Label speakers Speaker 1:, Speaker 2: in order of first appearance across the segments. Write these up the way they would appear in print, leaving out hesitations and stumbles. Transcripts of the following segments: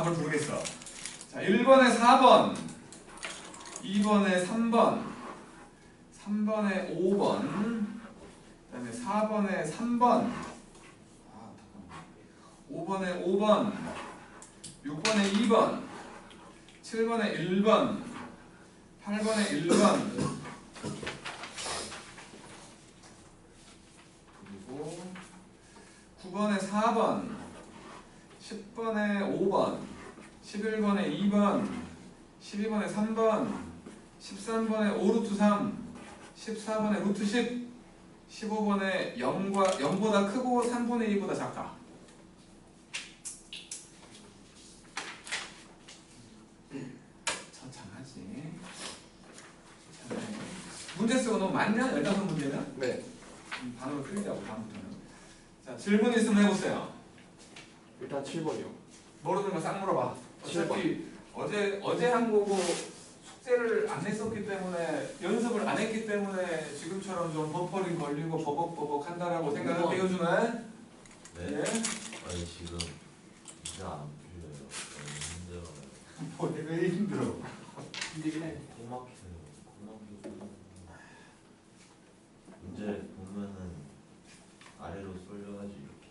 Speaker 1: 바로 부르겠어. 자, 1번에 4번, 2번에 3번, 3번에 5번, 그 다음에 4번에 3번, 5번에 5번, 6번에 2번, 7번에 1번, 8번에 1번, 그리고 9번에 4번, 10번에 5번, 11번에 2번, 12번에 3번, 13번에 5루트 3, 14번에 루트 10, 15번에 0보다 크고 3분의 2보다 작다. 처참하지. 문제 쓰고 너무 많냐? 15문제면?
Speaker 2: 네.
Speaker 1: 반으로 틀리자고 다음부터는. 자, 질문 있으면 해보세요.
Speaker 2: 일단 7번이요.
Speaker 1: 모르는 거 싹 물어봐. 어차피
Speaker 2: 7번.
Speaker 1: 어제 한 거고 숙제를 안 했었기 때문에 연습을 안 했기 때문에 지금처럼 좀 버퍼링 걸리고 버벅버벅 한다라고 생각을 띄워주네.
Speaker 3: 네?
Speaker 1: 예?
Speaker 3: 아니 지금 이제 안 풀려요. 너무 힘들어요.
Speaker 1: 뭐 왜 힘들어?
Speaker 2: 힘들긴 해.
Speaker 3: 코 막히네요. 코 막히고 문제 보면은 아래로 쏠려가지고 이렇게.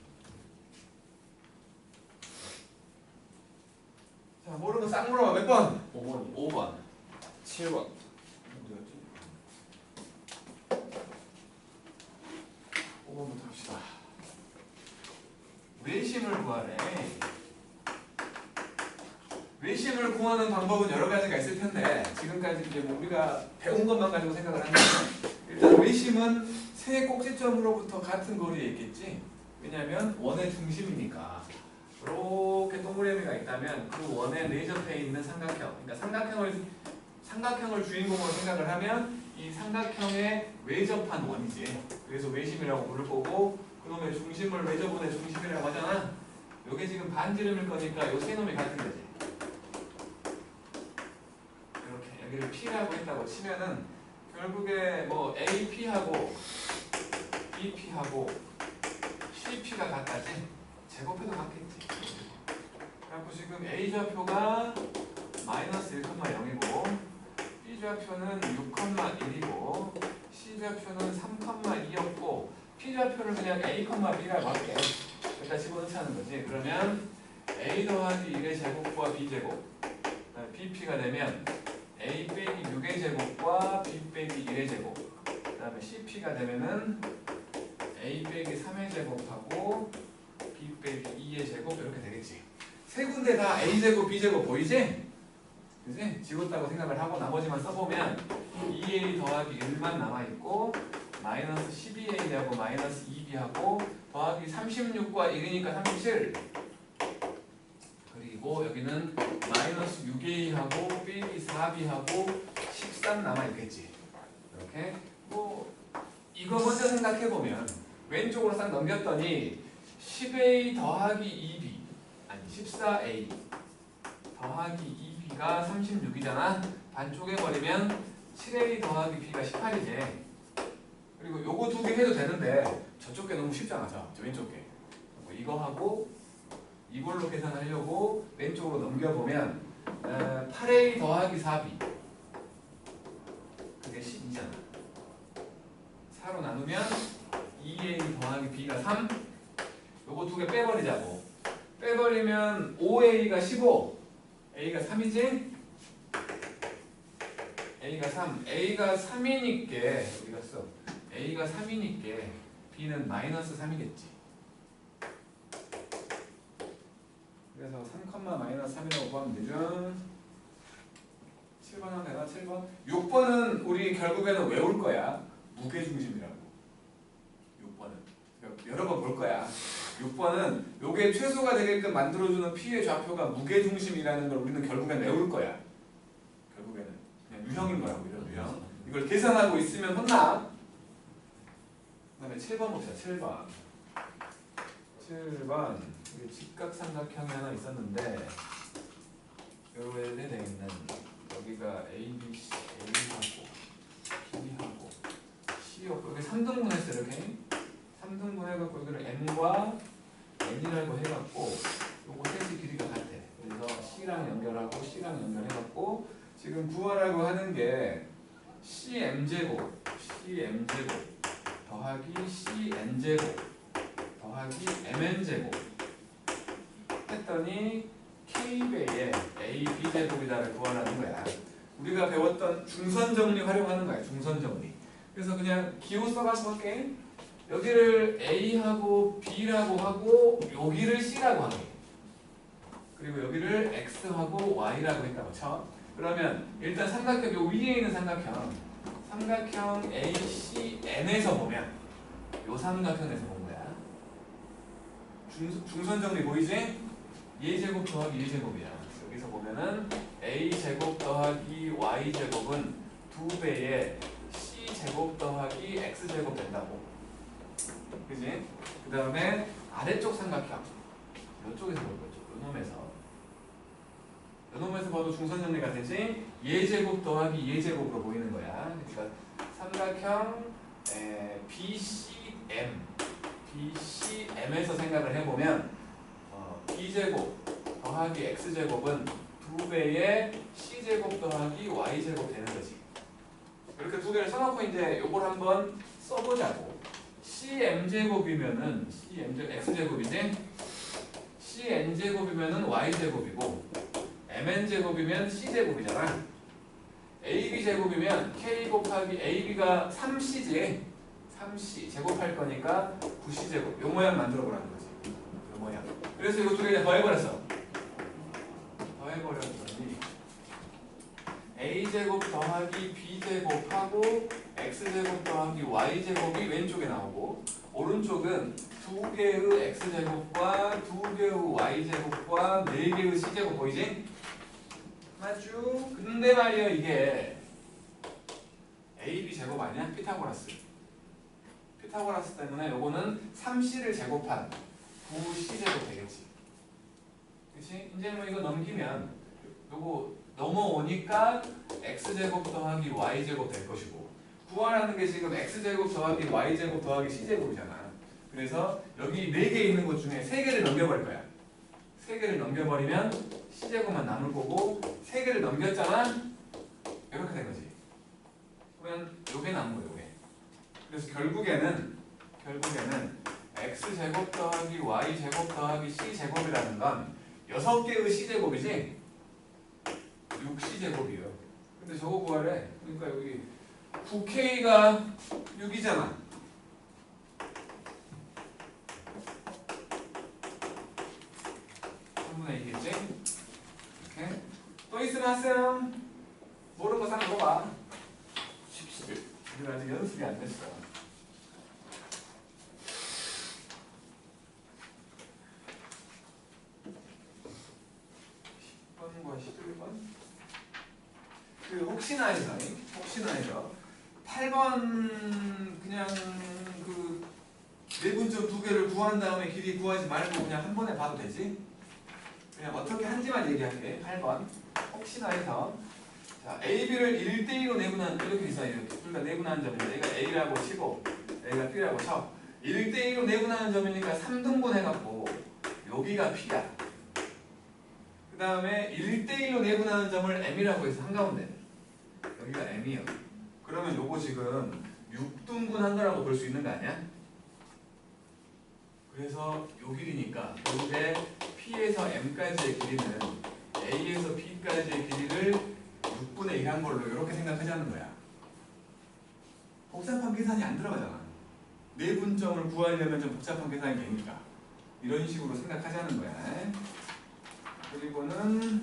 Speaker 1: 자, 모르는 거 싹 물어봐. 몇 번?
Speaker 2: 5번이요.
Speaker 1: 5번.
Speaker 2: 7번.
Speaker 1: 어디였지? 5번부터 합시다. 외심을 구하래. 외심을 구하는 방법은 여러 가지가 있을 텐데 지금까지 이제 뭐 우리가 배운 것만 가지고 생각을 하면 일단 외심은 세 꼭지점으로부터 같은 거리에 있겠지. 왜냐하면 원의 중심이니까. 이렇게 동그라미가 있다면 그 원의 내접해 있는 삼각형. 그러니까 삼각형을 주인공으로 생각을 하면 이 삼각형에 외접한 원이지. 그래서 외심이라고 부를 거고 그놈의 중심을 외접원의 중심이라고 하잖아. 요게 지금 반지름일 거니까 요 세 놈이 같은 거지. 이렇게 여기를 P라고 했다고 치면은 결국에 뭐 AP하고 BP하고 CP가 같다지. 제곱해도 같겠지. 그래갖고 지금 A좌표가 마이너스 1,0이고 B좌표는 6,1이고 C좌표는 3,2였고 P좌표를 그냥 A, B라고 할게. 여기다 집어넣자는 거지. 그러면 A 더하기 1의 제곱과 B제곱 그다음에 BP가 되면 A 빼기 6의 제곱과 B 빼기 1의 제곱 그다음에 CP가 되면은 A 빼기 3의 제곱하고 B 빼기 2의 제곱 이렇게 되겠지. 세 군데 다 A제곱, B제곱 보이지? 그지? 지웠다고 생각을 하고 나머지만 써보면 2A 더하기 1만 남아있고 마이너스 12A하고 마이너스 2B하고 더하기 36과 1이니까 37 그리고 여기는 마이너스 6A하고 빼기 4B하고 13 남아있겠지. 이렇게 뭐 이거 먼저 생각해보면 왼쪽으로 싹 넘겼더니 10A 더하기 2B 아니 14A 더하기 2B가 36이잖아. 반 쪼개버리면 7A 더하기 B가 18이지. 그리고 요거 두 개 해도 되는데 저쪽 게 너무 쉽잖아. 저 왼쪽 게. 이거 하고 이걸로 계산하려고 왼쪽으로 넘겨보면 8A 더하기 4B 그게 12잖아. 4로 나누면 2A 더하기 B가 3 요거 두 개 빼버리자고. 빼버리면 5A가 15 A가 3이지? A가 3 A가 3이니까 어디 갔어? A가 3이니까 B는 마이너스 3이겠지. 그래서 3, 마이너스 3이라고 보면 되죠. 7번 하면 되나? 7번? 6번은 우리 결국에는 외울 거야. 무게중심이라고. 6번은 여러 번 볼 거야. 6번은 요게 최소가 되게끔 만들어주는 P의 좌표가 무게중심이라는 걸 우리는 결국엔 외울 거야. 결국에는 그냥 유형인 거라고. 이런 유형. 이걸 계산하고 있으면 혼나. 그 다음에 7번 봅시다. 7번 여기 직각삼각형이 하나 있었는데 요에 되어 있는 여기가 A, B, C, A하고 B하고 C였고 여기 3등분 했어요. 이렇게 3등분 해갖고 여기를 M과 N이라고 해갖고 요거 셋이 길이가 같아. 그래서 C랑 연결하고 C랑 연결해갖고 지금 구하라고 하는 게 CM제곱 더하기 CN제곱 더하기 MN제곱 했더니 K배의 AB제곱이다를 구하라는 거야. 우리가 배웠던 중선정리 활용하는 거야. 중선정리. 그래서 그냥 기호 써가지고 할게. 여기를 A하고 B라고 하고 여기를 C라고 하게. 그리고 여기를 X하고 Y라고 했다고 쳐. 그러면 일단 삼각형 요 위에 있는 삼각형 ACN에서 보면 요 삼각형에서 본 거야. 중선정리 보이지? A제곱 더하기 A제곱이야. 여기서 보면은 A제곱 더하기 Y제곱은 2배의 C제곱 더하기 X제곱 된다고. 그지? 그 다음에 아래쪽 삼각형 이쪽에서 볼 거죠. 요놈에서 봐도 중선정리가 되지. 예제곱 더하기 예제곱으로 보이는 거야. 그러니까 삼각형 BCM에서 생각을 해보면 B제곱 더하기 X제곱은 2배의 C제곱 더하기 Y제곱 되는 거지. 이렇게 두 개를 써놓고 이제 요걸 한번 써보자고. CM제곱이면은 X제곱이지? CN제곱이면은 Y제곱이고 MN제곱이면 C제곱이잖아. AB제곱이면 K 곱하기 AB가 3C지. 3C 제곱할 거니까 9C제곱. 요 모양 만들어 보라는 거지. 요 모양. 그래서 이거 두 개 더해버렸어. 더해버렸더니 A제곱 더하기 B제곱하고 X제곱 더하기 Y제곱이 왼쪽에 나오고 오른쪽은 2개의 X제곱과 2개의 Y제곱과 4개의 C제곱 보이지? 맞죠? 근데 말이야 이게 AB 제곱 아니야? 피타고라스 때문에 요거는 3C를 제곱한 9C제곱 되겠지. 그치? 이제 뭐 이거 넘기면 요거 넘어오니까 X제곱 더하기 Y제곱 될 것이고 구하라는 게 지금 X제곱 더하기 Y제곱 더하기 C제곱이잖아. 그래서 여기 4개 있는 것 중에 3개를 넘겨버릴 거야. 3개를 넘겨버리면 C제곱만 남을 거고 3개를 넘겼잖아? 이렇게 된 거지. 그러면 요게 남은 거야, 요게. 그래서 결국에는 X제곱 더하기 Y제곱 더하기 C제곱이라는 건 6개의 C제곱이지? 6C제곱이에요. 근데 저거 구하래. 그러니까 여기 9K가 6이잖아. 이겠지? 이렇게. 또 있으면 하세요. 모르는 거 사람 물어봐.
Speaker 2: 17.
Speaker 1: 우리가 아직 연습이 안 됐어. 10번과 11번. 그 혹시나 해서 8번 그냥 그 내분점 2개를 구한 다음에 길이 구하지 말고 그냥 한 번에 봐도 되지? 그냥 어떻게 한지만 얘기할게. 8번 혹시나 해서 자 AB를 1대2로 내분한 이렇게 있어. 이렇게 둘 다 내분하는 점인데 얘가 A라고 치고 A가 B라고 쳐. 1대2로 내분하는 점이니까 3등분 해갖고 여기가 P야. 그 다음에 1대1로 내분하는 점을 M이라고 해서 한가운데 여기가 M이요. 그러면 요거 지금 6등분 한 거라고 볼 수 있는 거 아니야? 그래서 요 길이니까 요게 P에서 M까지의 길이는 A에서 B까지의 길이를 6분의 1 한 걸로 이렇게 생각하자는 거야. 복잡한 계산이 안 들어가잖아. 내분점을 구하려면 좀 복잡한 계산이 되니까 이런 식으로 생각하자는 거야. 그리고는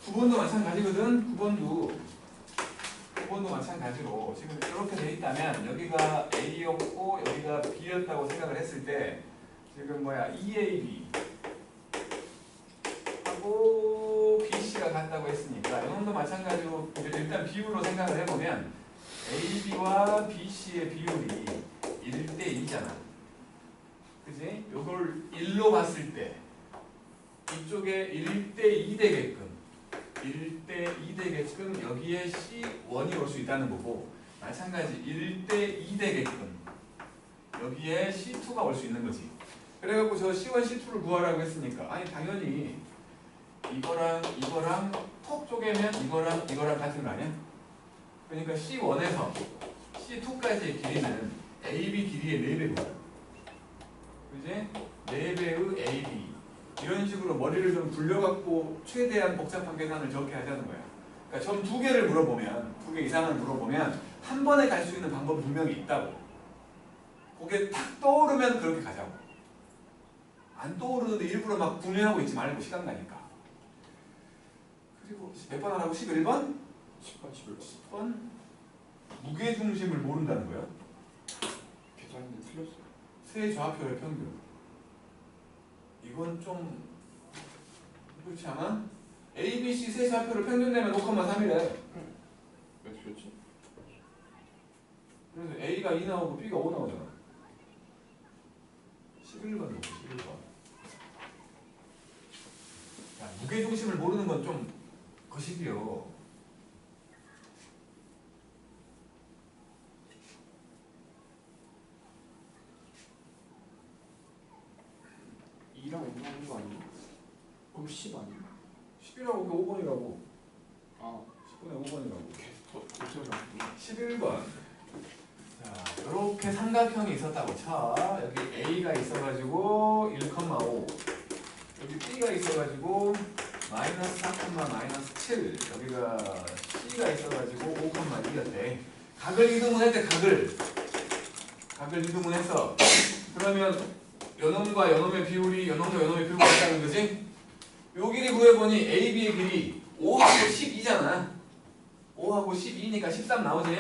Speaker 1: 9번도 마찬가지거든. 9번도 마찬가지로 지금 이렇게 돼 있다면 여기가 A였고 여기가 B였다고 생각을 했을 때 지금 뭐야 EAB 하고 BC가 같다고 했으니까 이놈도 마찬가지로 일단 비율로 생각을 해보면 AB와 BC의 비율이 1대2잖아. 그지? 요걸 1로 봤을 때 이쪽에 1대2 되게끔 여기에 C1이 올 수 있다는 거고 마찬가지 1대2 되게끔 여기에 C2가 올 수 있는 거지. 그래갖고 저 C1, C2를 구하라고 했으니까 아니 당연히 이거랑 톡 쪼개면 이거랑 같은 거 아니야? 그러니까 C1에서 C2까지의 길이는 AB 길이의 4배거든. 그지? 4배의 AB. 이런 식으로 머리를 좀 굴려갖고 최대한 복잡한 계산을 적게 하자는 거야. 그러니까 점 2개를 물어보면, 2개 이상을 물어보면 한 번에 갈 수 있는 방법이 분명히 있다고. 그게 탁 떠오르면 그렇게 가자고. 안 떠오르는데 일부러 막 분해하고 있지 말고 시간 가니까. 그리고 몇 번 하라고? 11번?
Speaker 2: 10번 11번
Speaker 1: 10번? 무게중심을 모른다는 거야?
Speaker 2: 계산인데 틀렸어요.
Speaker 1: 세 좌표의 평균. 이건 좀 그렇지 않아? A, B, C 세 좌표를 평균 내면 5,3이래.
Speaker 2: 몇 표였지?
Speaker 1: 그래서 A가 2 나오고 B가 5 나오잖아. 11번 놓고 11번. 야, 무게중심을 모르는 건 좀 거시기요.
Speaker 2: 이랑 5 나오는 거 아니에요? 그럼 10 아니에요?
Speaker 1: 10이라고 5번이라고.
Speaker 2: 아
Speaker 1: 10분의 5번이라고.
Speaker 2: 고생을 안
Speaker 1: 11번. 자, 이렇게 삼각형이 있었다고 쳐. 여기 A가 있어가지고 1,5. 여기 B가 있어가지고 마이너스 4, 마이너스 7. 여기가 C가 있어가지고 5,2였대. 각을 이등분할 때 각을 이등분했어. 그러면 요놈과 요놈의 비율이 요놈과 요놈의 비율과 같다는 거지? 요 길이 구해보니 AB의 길이 5하고 12잖아. 5하고 12니까 13 나오지?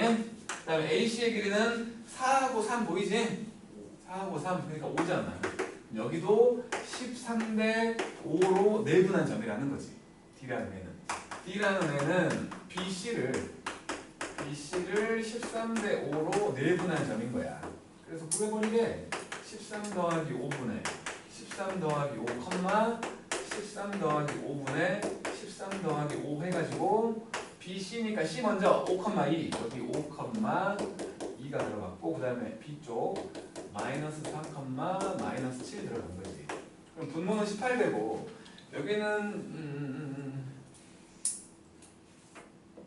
Speaker 1: 그 다음에 AC의 길이는 4하고 3 보이지? 4하고 3, 그러니까 5잖아. 여기도 13대 5로 내분한 점이라는 거지. D라는 애는. D라는 애는 BC를 13대 5로 내분한 점인 거야. 그래서 구해보니게 13 더하기 5분의 13 더하기 5, 13 더하기 5분의 13 더하기 5 해가지고 BC니까 C 먼저 5,2 여기 5,2가 들어갔고 그 다음에 B쪽 마이너스 3, 마이너스 7 들어간 거지. 그럼 분모는 18되고 여기는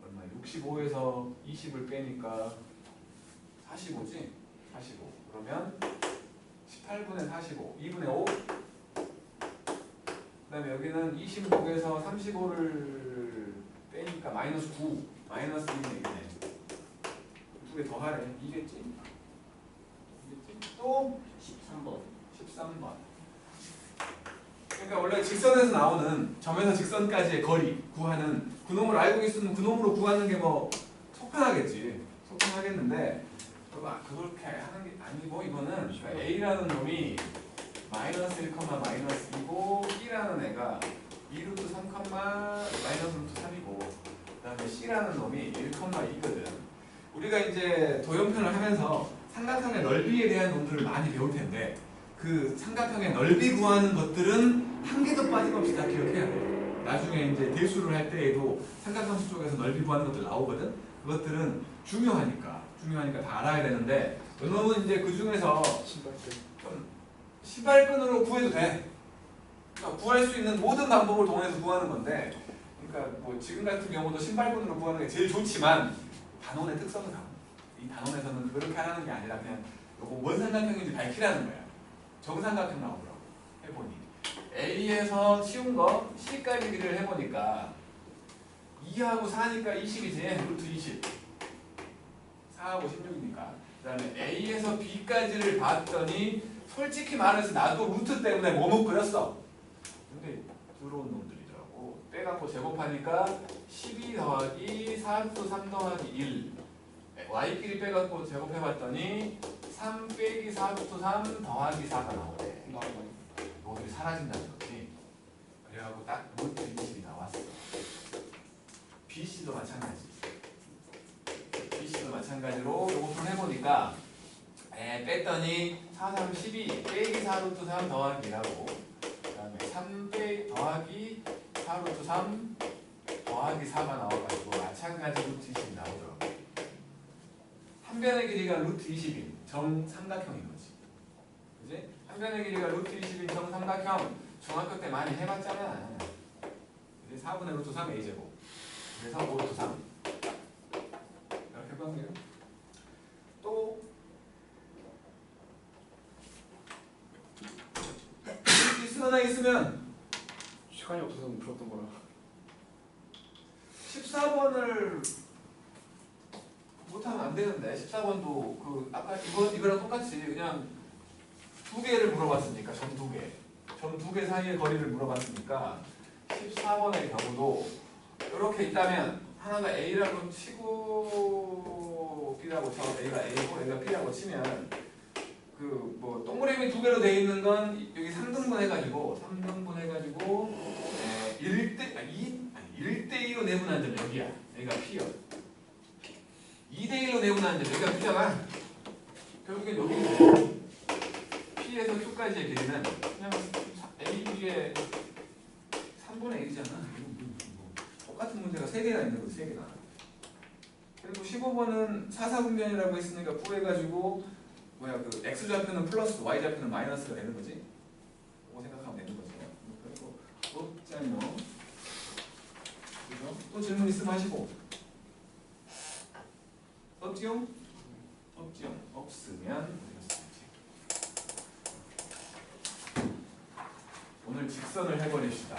Speaker 1: 얼마 65에서 20을 빼니까 45지? 45 그러면 18분의 45 2분의 5 그 다음에 여기는 26에서 35를 빼니까 마이너스 9 마이너스 2분의 1이네. 두 개 더하래. 이겠지? 또
Speaker 2: 13번
Speaker 1: 13번. 그러니까 원래 직선에서 나오는 점에서 직선까지의 거리 구하는 그놈을 알고 있으면 그놈으로 구하는 게 뭐 속편하겠지. 속편하겠는데 그렇게 하는 게 아니고 이거는 그러니까 A라는 놈이 마이너스 1, 마이너스 2고 B라는 애가 2루트 3, 마이너스 루트 3이고 그 다음에 C라는 놈이 1,2거든. 우리가 이제 도형편을 하면서 삼각형의 넓이에 대한 놈들을 많이 배울 텐데 그 삼각형의 넓이 구하는 것들은 한 개도 빠짐없이 다 기억해야 돼. 나중에 이제 대수를 할 때에도 삼각함수 쪽에서 넓이 구하는 것들 나오거든. 그것들은 중요하니까 다 알아야 되는데 요놈은 이제 그 중에서 좀 시발끈으로 구해도 돼. 그러니까 구할 수 있는 모든 방법을 동원해서 구하는 건데 그러니까 뭐 지금 같은 경우도 신발끈으로 구하는 게 제일 좋지만 단원의 특성은 다르다. 이 단원에서는 그렇게 하는 게 아니라 그냥 요거 뭔 삼각형인지 밝히라는 거야. 정삼각형 나오더라고. 해보니 A에서 쉬운 거 C까지 길이를 해보니까 2하고 4니까 20이지. 루트 20 4하고 16이니까 그 다음에 A에서 B까지를 봤더니 솔직히 말해서 나도 루트 때문에 뭐못 그렸어. 근데 들어온 놈들이더라고. 빼갖고 제곱하니까 12 더하기 4루트 3 더하기 1 Y끼리 빼갖고 제곱해봤더니 3 빼기 4루트 3 더하기 4가 나오네. 너희들이 사라진다는 거지. 그래갖고 딱 루트 20이 나왔어. BC도 마찬가지. BC도 마찬가지로 요거 해보니까 뺐더니 4, 3, 12 빼기 4루트 3 더하기라고 그 다음에 3 빼기 더하기 4루트 3 더하기 4가 나와가지고 마찬가지 루트 20이 나오더라고. 한 변의 길이가 루트 20인 정삼각형인 거지. 그지? 한 변의 길이가 루트 20인 정삼각형 중학교 때 많이 해봤잖아. 이제 4분의 루트 3 a제곱. 그래서 5 루트 3. 이렇게 구하면 돼요. 또 하나 있으면
Speaker 2: 시간이 없어서 못 풀었던 거라.
Speaker 1: 14번을 못하면 안 되는데 14번도 그 아까 이거랑 똑같이 그냥 두 개를 물어봤으니까 점 두 개. 점 두 개 사이의 거리를 물어봤으니까 14번의 경우도 이렇게 있다면 하나가 A라고 치고 B라고 쳐 A가 A고 A가 B라고 치면 그 뭐 동그라미 두 개로 돼 있는 건 여기 3등분 해가지고 1대2로 내분한 점 여기야. 여기가 P야. 2대1로 내분한 점 여기가 P잖아. 결국엔 여기 P에서 Q까지의 길이는 그냥 AB의 3분의 1이잖아. 똑같은 문제가 3개나 있는 거지, 3개나. 그리고 15번은 사사분면이라고 했으니까 구해가지고 그 X좌표는 플러스 Y좌표는 마이너스가 되는 거지. 그거 생각하면 되는 거죠. 그리고 또 짜면 그죠? 또 질문 있으면 하시고. 없지요? 없지요. 없으면 오늘 직선을 해버립시다.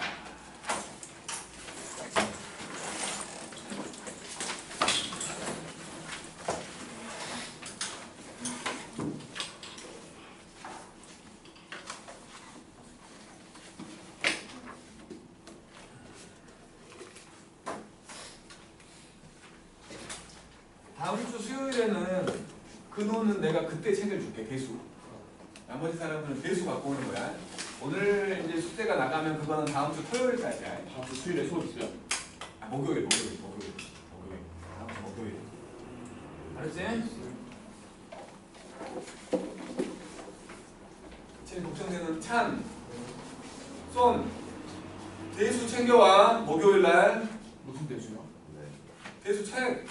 Speaker 1: 다음 주 수요일에는 근호는 내가 그때 책을 줄게. 개수. 나머지 사람들은 개수 갖고 오는 거야. 오늘 이제 숙제가 나가면 그거는 다음 주 토요일까지야.
Speaker 2: 다음 주 수요일에 수업 있어요?
Speaker 1: 아, 목요일. 다음 주 목요일. 알았지? 제일 걱정되는 찬, 쏜, 대수 챙겨와. 목요일 날
Speaker 2: 무슨 대수요?
Speaker 3: 네.
Speaker 1: 대수 책.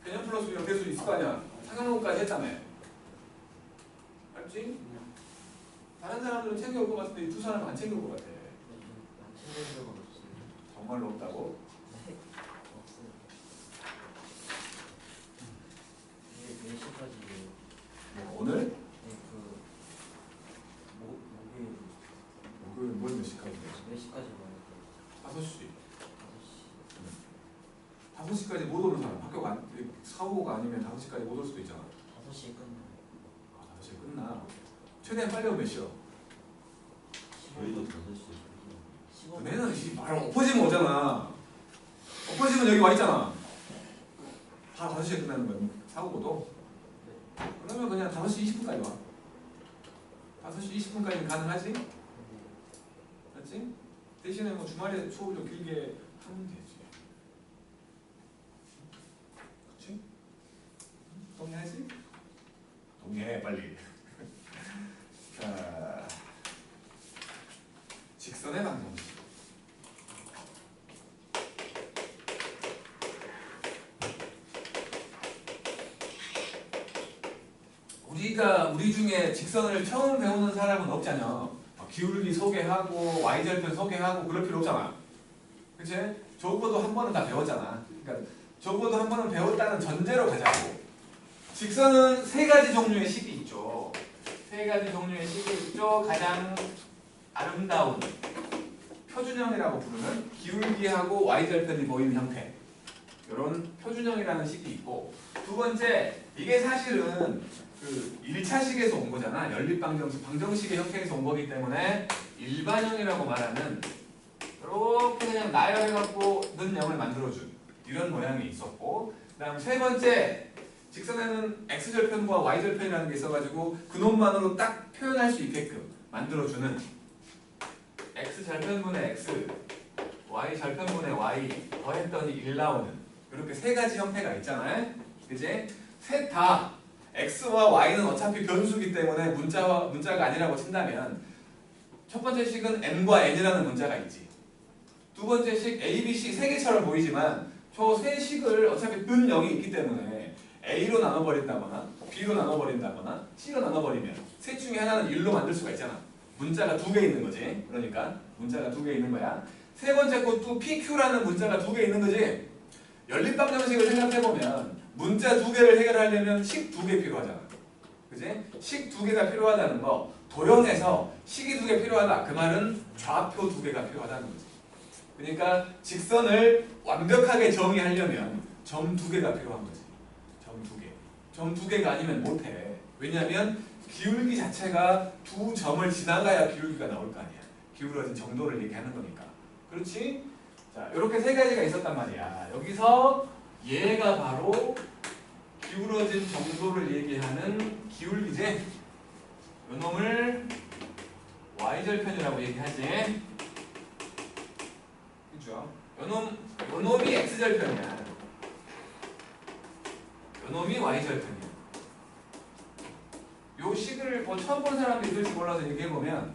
Speaker 1: 개념 플러스 비용 대수 있을 거 아니야. 상용론까지 했다며. 알지? 다른 사람들은 챙겨올 것 같은데 이 두 사람은 안 챙겨올 것 같아.
Speaker 4: 챙겨준 적은 없어요.
Speaker 1: 정말로 없다고?
Speaker 4: 네, 없어요. 이게 몇 시까지예요?
Speaker 1: 오늘?
Speaker 4: 네, 목요일
Speaker 1: 뭘 몇 시까지?
Speaker 4: 몇 시까지 와야 돼요?
Speaker 1: 5시.
Speaker 4: 5시.
Speaker 1: 5시까지 못 오는 사람. 학교 사고가 아니면 5시까지 못 올 수도 있잖아.
Speaker 4: 5시에 끝나요.
Speaker 1: 5시에 끝나. 최대한 빨리 오면 몇 시요?
Speaker 3: 저희도 5시에
Speaker 4: 15분.
Speaker 1: 너네는 바로 엎어지면 오잖아. 엎어지면 여기 와 있잖아. 다 5시에 끝나는 거야. 사고고도. 그러면 그냥 5시 20분까지 와. 5시 20분까지는 가능하지? 맞지? 대신에 뭐 주말에 수업을 좀 길게 하면 되지. 그치? 동의하지? 동의해 빨리. 자, 직선의 방정식. 우리 중에 직선을 처음 배우는 사람은 없잖아. 기울기 소개하고 Y절편 소개하고 그럴 필요 없잖아. 그치? 적어도 한 번은 다 배웠잖아. 그러니까 적어도 한 번은 배웠다는 전제로 가자고. 직선은 세 가지 종류의 식이 있죠. 세 가지 종류의 식이 있죠. 가장 아름다운 표준형이라고 부르는 기울기하고 Y절편이 보이는 형태. 이런 표준형이라는 식이 있고, 두 번째, 이게 사실은 그 1차식에서 온 거잖아. 연립방정식, 방정식의 형태에서 온 거기 때문에 일반형이라고 말하는 이렇게 그냥 나열해갖고 는 형을 만들어준 이런 모양이 있었고, 그 다음 세 번째, 직선에는 X절편과 Y절편이라는 게 있어가지고 그놈만으로 딱 표현할 수 있게끔 만들어주는 X절편분의 X, Y절편분의 Y 더했더니 1 나오는 이렇게 세 가지 형태가 있잖아요. 그지? 셋 다 X와 Y는 어차피 변수기 때문에 문자가 아니라고 친다면 첫 번째 식은 N과 N이라는 문자가 있지. 두 번째 식 A, B, C 세 개처럼 보이지만 저 세 식을 어차피 은 0이 있기 때문에 A로 나눠버린다거나 B로 나눠버린다거나 C로 나눠버리면 셋 중에 하나는 1로 만들 수가 있잖아. 문자가 두 개 있는 거지. 그러니까 문자가 두 개 있는 거야. 세 번째 것도 PQ라는 문자가 두 개 있는 거지. 연립방정식을 생각해보면 문자 두 개를 해결하려면 식 두 개 필요하잖아. 그지? 식 두 개가 필요하다는 거. 도형에서 식이 두 개 필요하다. 그 말은 좌표 두 개가 필요하다는 거지. 그러니까 직선을 완벽하게 정의하려면 점 두 개가 필요한 거지. 점 두 개. 점 두 개가 아니면 못해. 왜냐하면 기울기 자체가 두 점을 지나가야 기울기가 나올 거 아니야. 기울어진 정도를 얘기하는 거니까. 그렇지? 자, 이렇게 세 가지가 있었단 말이야. 여기서 얘가 바로 기울어진 정도를 얘기하는 기울기제. 요 놈을 y절편이라고 얘기하지. 그죠? 요 놈이 x절편이야. 요 놈이 y절편이야. 요 식을 뭐 처음 본 사람도 있을지 몰라서 얘기해보면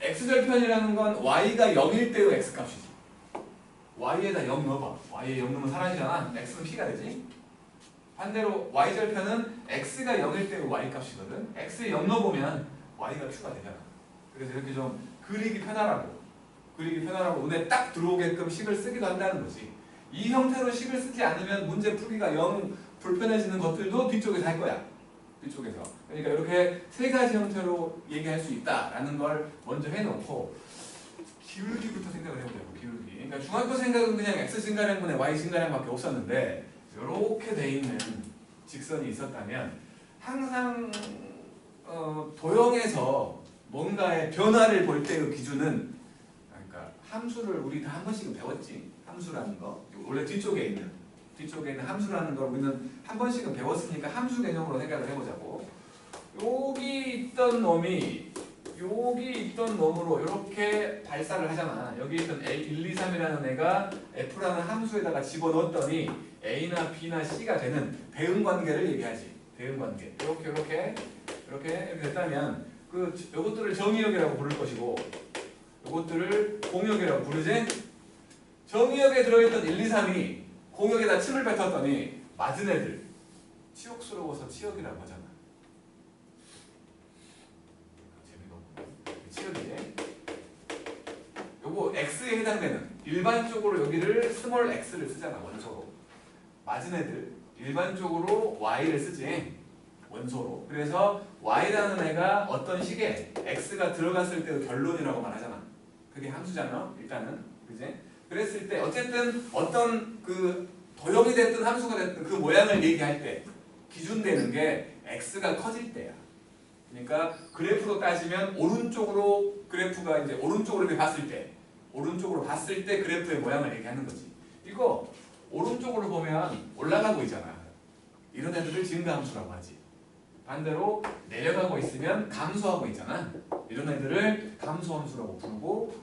Speaker 1: x절편이라는 건 y가 0일 때의 x값이지. y에다 0 넣어봐. y에 0 넣으면 사라지잖아. x는 p가 되지. 반대로 y절편은 x가 0일 때의 y값이거든. x에 0 넣어보면 y가 q가 되잖아. 그래서 이렇게 좀 그리기 편하라고 눈에 딱 들어오게끔 식을 쓰기도 한다는 거지. 이 형태로 식을 쓰지 않으면 문제 풀기가 영 불편해지는 것들도 뒤쪽에서 할 거야. 뒤쪽에서. 그러니까 이렇게 세 가지 형태로 얘기할 수 있다라는 걸 먼저 해놓고 기울기부터 생각을 해보자고. 기울기. 그러니까 중학교 생각은 그냥 x 증가량분의 y 증가량밖에 없었는데 이렇게 돼 있는 직선이 있었다면 항상 도형에서 뭔가의 변화를 볼 때의 기준은, 그러니까 함수를 우리 다 한 번씩은 배웠지. 함수라는 거. 원래 뒤쪽에 있는 함수라는 걸 우리는 한 번씩은 배웠으니까 함수 개념으로 생각을 해보자고. 여기 있던 놈이 여기 있던 놈으로 이렇게 발사를 하잖아. 여기 있던 A 1, 2, 3이라는 애가 F라는 함수에다가 집어넣었더니 A나 B나 C가 되는 대응관계를 얘기하지. 대응관계. 이렇게 됐다면 요것들을 정의역이라고 부를 것이고 요것들을 공역이라고 부르지. 정의역에 들어있던 1, 2, 3이 공역에다 침을 뱉었더니 맞은 애들 치욕스러워서 치역이라고 하잖아. 치역이지. 요거 x에 해당되는 일반적으로 여기를 스몰 x를 쓰잖아. 원소로. 맞은 애들 일반적으로 y를 쓰지. 원소로. 그래서 y라는 애가 어떤 식에 x가 들어갔을 때의 결론이라고 말하잖아. 그게 함수잖아. 일단은. 그지? 그랬을 때 어쨌든 어떤 그 도형이 됐든 함수가 됐든 그 모양을 얘기할 때 기준되는 게 x가 커질 때야. 그러니까 그래프로 따지면 오른쪽으로 그래프가 이제 오른쪽으로 이렇게 봤을 때 그래프의 모양을 얘기하는 거지. 이거 오른쪽으로 보면 올라가고 있잖아. 이런 애들을 증가함수라고 하지. 반대로 내려가고 있으면 감소하고 있잖아. 이런 애들을 감소함수라고 부르고,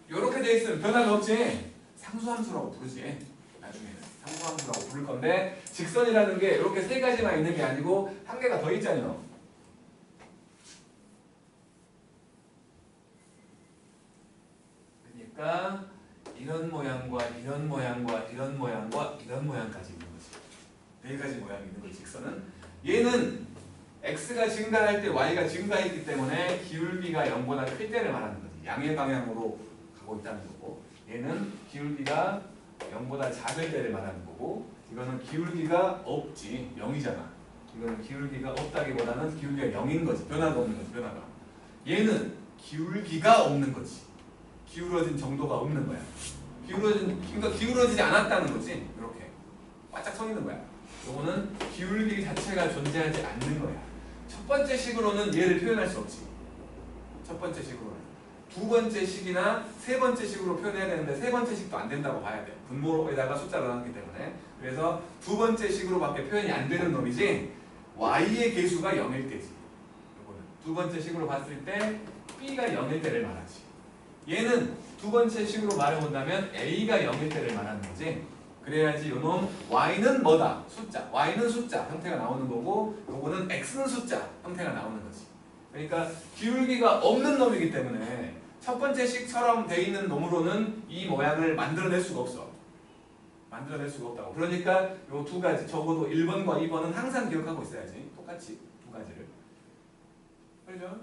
Speaker 1: 이렇게 돼 있으면 변화가 없지. 상수함수라고 부르지. 나중에는 상수함수라고 부를 건데, 직선이라는 게 이렇게 세 가지만 있는 게 아니고 한 개가 더 있잖아요. 그러니까 이런 모양과 이런 모양과 이런 모양과 이런 모양까지 있는 거지. 네 가지 모양이 있는 거지. 직선은 얘는 x가 증가할 때 y가 증가했기 때문에 기울기가 0보다 클 때를 말하는 거지. 양의 방향으로 가고 있다는 거고, 얘는 기울기가 0보다 작을 때를 말하는 거고, 이거는 기울기가 없지. 0이잖아. 이거는 기울기가 없다기보다는 기울기가 0인 거지. 변화가 없는 거지. 변화가. 얘는 기울기가 없는 거지. 기울어진 정도가 없는 거야. 그러니까 기울어지지 않았다는 거지. 이렇게 바짝 서 있는 거야. 요거는 기울기 자체가 존재하지 않는 거야. 첫 번째 식으로는 얘를 표현할 수 없지. 첫 번째 식으로는. 두 번째 식이나 세 번째 식으로 표현해야 되는데 세 번째 식도 안 된다고 봐야 돼. 분모에다가 숫자를 넣었기 때문에. 그래서 두 번째 식으로밖에 표현이 안 되는 놈이지. y의 개수가 0일 때지. 요거는 두 번째 식으로 봤을 때 b가 0일 때를 말하지. 얘는 두 번째 식으로 말해본다면 a가 0일 때를 말하는 거지. 그래야지 요놈 y는 뭐다? 숫자. y는 숫자 형태가 나오는 거고, 요거는 x는 숫자 형태가 나오는 거지. 그러니까 기울기가 없는 놈이기 때문에 첫 번째 식처럼 돼 있는 놈으로는 이 모양을 만들어낼 수가 없어. 만들어낼 수가 없다고. 그러니까 요 두 가지, 적어도 1번과 2번은 항상 기억하고 있어야지. 똑같이 두 가지를. 그렇죠?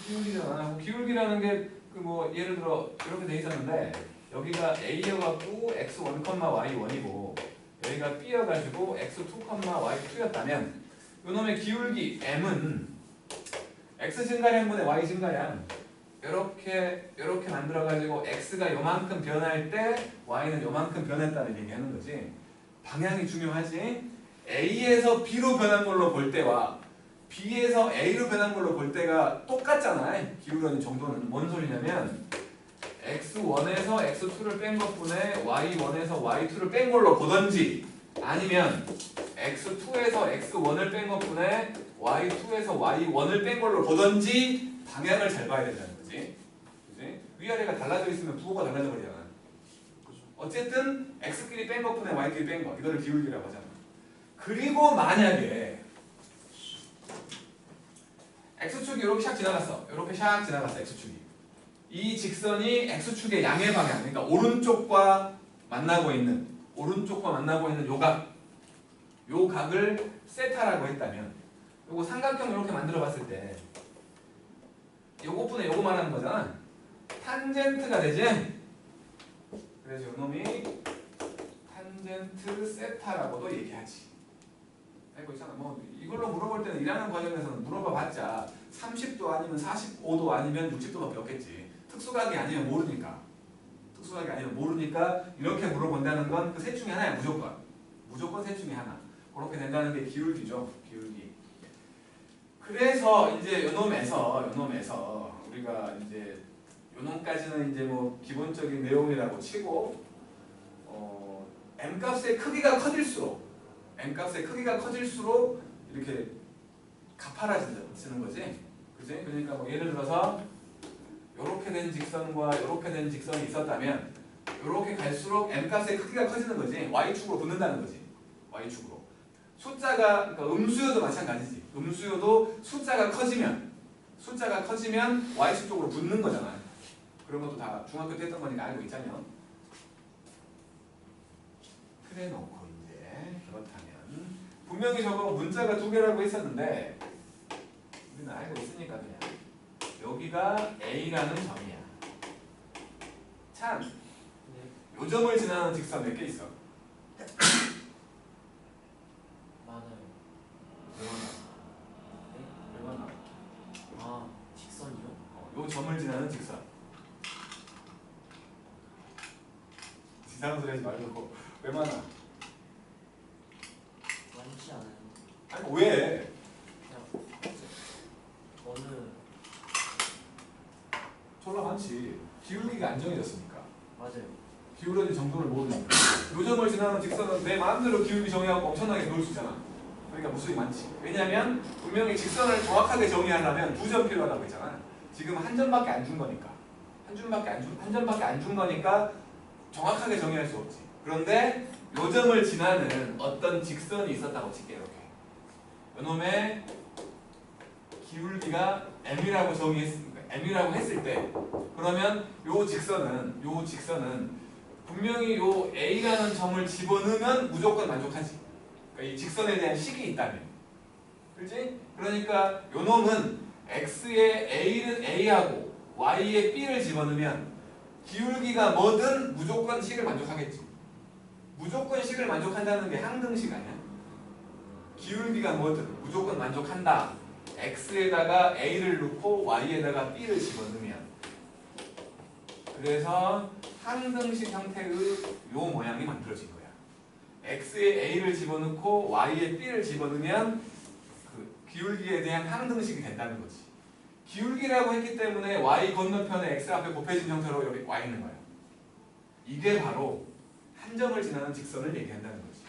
Speaker 1: 기울기잖아. 기울기라는 게 그 뭐 예를 들어 이렇게 돼 있었는데 여기가 A여갖고 x1, y1이고 여기가 B여가지고 x2, y2였다면 요놈의 기울기 M은 x 증가량분의 y 증가량 이렇게 만들어가지고 x가 요만큼 변할 때 y는 요만큼 변했다는 얘기하는 거지. 방향이 중요하지. A에서 B로 변한 걸로 볼 때와 B에서 A로 변한 걸로 볼 때가 똑같잖아. 기울어진 정도는 뭔 소리냐면 x1에서 x2를 뺀 것분에 y1에서 y2를 뺀 걸로 보던지 아니면 x2에서 x1을 뺀 것분에 y2에서 y1을 뺀 걸로 보던지 방향을 잘 봐야 된다는 거지. 그지? 위아래가 달라져 있으면 부호가 달라져 버리잖아. 어쨌든 x끼리 뺀 것분에 y끼리 뺀 거 이거를 기울기라고 하잖아. 그리고 만약에 x축이 이렇게 샥 지나갔어. 이렇게 샥 지나갔어. x축이. 이 직선이 x축의 양의 방향, 그러니까 오른쪽과 만나고 있는 요 각을 세타라고 했다면 요거 삼각형 이렇게 만들어 봤을 때 요거분에 요거 말하는 거잖아. 탄젠트가 되지? 그래서 요놈이 탄젠트 세타라고도 얘기하지. 알고 있잖아. 뭐 이걸로 물어볼 때는 일하는 과정에서는 물어봐봤자 30도 아니면 45도 아니면 60도밖에 없겠지. 특수각이 아니면 모르니까. 이렇게 물어본다는 건 그 셋 중에 하나야. 무조건 셋 중에 하나. 그렇게 된다는 게 기울기죠. 기울기. 그래서 이제 요놈에서 우리가 이제 요놈까지는 이제 뭐 기본적인 내용이라고 치고 m 값의 크기가 커질수록 이렇게 가파라지는 거지. 그지? 그러니까 뭐 예를 들어서 이렇게 된 직선과 이렇게 된 직선이 있었다면 이렇게 갈수록 m 값의 크기가 커지는 거지. y축으로 붙는다는 거지. y축으로. 숫자가 그러니까 음수여도 마찬가지지. 음수여도 숫자가 커지면 y축 쪽으로 붙는 거잖아. 그런 것도 다 중학교 때 했던 거니까 알고 있잖아요. 그래 놓고 이제 그렇다면 분명히 저거 문자가 두 개라고 했었는데 우리는 알고 있으니까 그냥 여기가 A라는 점이야. 참, 요 점을 지나는 직선 몇 개 있어?
Speaker 4: 많아요.
Speaker 1: 얼마나?
Speaker 4: 아, 직선이요?
Speaker 1: 요 점을 지나는 직선. 이상한 소리 하지 말고 왜 많아?
Speaker 4: 많지 않아요.
Speaker 1: 아니 왜?
Speaker 4: 그냥 어느
Speaker 1: 졸라 많지. 기울기가 안 정해졌으니까.
Speaker 4: 맞아요.
Speaker 1: 기울어진 정도를 모르니까. 요 점을 지나는 직선은 내 마음대로 기울기 정의하고 엄청나게 놓을 수 있잖아. 그러니까 무수히 많지. 왜냐하면 분명히 직선을 정확하게 정의하려면 두 점 필요하다고 했잖아. 지금 한 점밖에 안 준 거니까. 한 점밖에 안 준 거니까 정확하게 정의할 수 없지. 그런데 요 점을 지나는 어떤 직선이 있었다고 칠게 이렇게. 요놈의 기울기가 m이라고 했을 때 그러면 요 직선은 분명히 요 a라는 점을 집어넣으면 무조건 만족하지. 그러니까 이 직선에 대한 식이 있다면. 그렇지? 그러니까 요 놈은 x에 a는 a하고 y에 b를 집어넣으면 기울기가 뭐든 무조건 식을 만족하겠지. 무조건 식을 만족한다는 게 항등식 아니야? 기울기가 뭐든 무조건 만족한다. x에다가 a를 넣고 y에다가 b를 집어넣으면 그래서 항등식 형태의 요 모양이 만들어진 거야. x에 a를 집어넣고 y에 b를 집어넣으면 그 기울기에 대한 항등식이 된다는 거지. 기울기라고 했기 때문에 y 건너편에 x 앞에 곱해진 형태로 여기 와 있는 거야. 이게 바로 한 점을 지나는 직선을 얘기한다는 거지.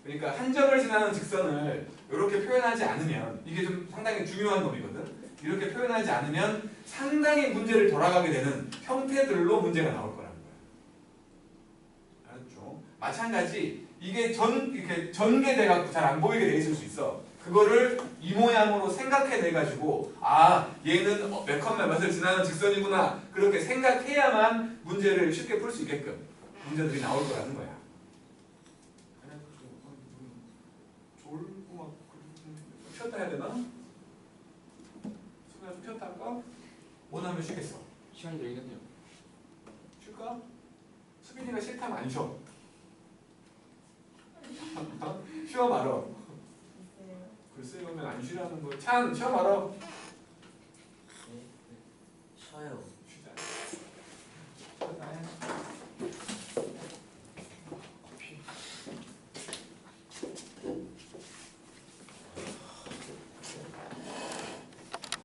Speaker 1: 그러니까 한 점을 지나는 직선을 이렇게 표현하지 않으면 이게 좀 상당히 중요한 놈이거든. 이렇게 표현하지 않으면 상당히 문제를 돌아가게 되는 형태들로 문제가 나올 거라는 거야. 알았죠? 마찬가지 이게 이렇게 전개돼갖고 잘 안 보이게 돼 있을 수 있어. 그거를 이 모양으로 생각해내가지고 아 얘는 몇 컴마 몇을 지나는 직선이구나 그렇게 생각해야만 문제를 쉽게 풀 수 있게끔 문제들이 나올 거라는 거야. 졸고 막 쉬었다 해야 되나? 수고야 좀 쉬었다 할까? 뭐 하면 쉬겠어?
Speaker 2: 시간이 되겠네요.
Speaker 1: 쉴까? 싫다면 안 쉬어. 쉬어 말어. 글쎄 이러면 안 쉬라는 거. 찬 쉬어 말어.
Speaker 4: 네. 쉬어요.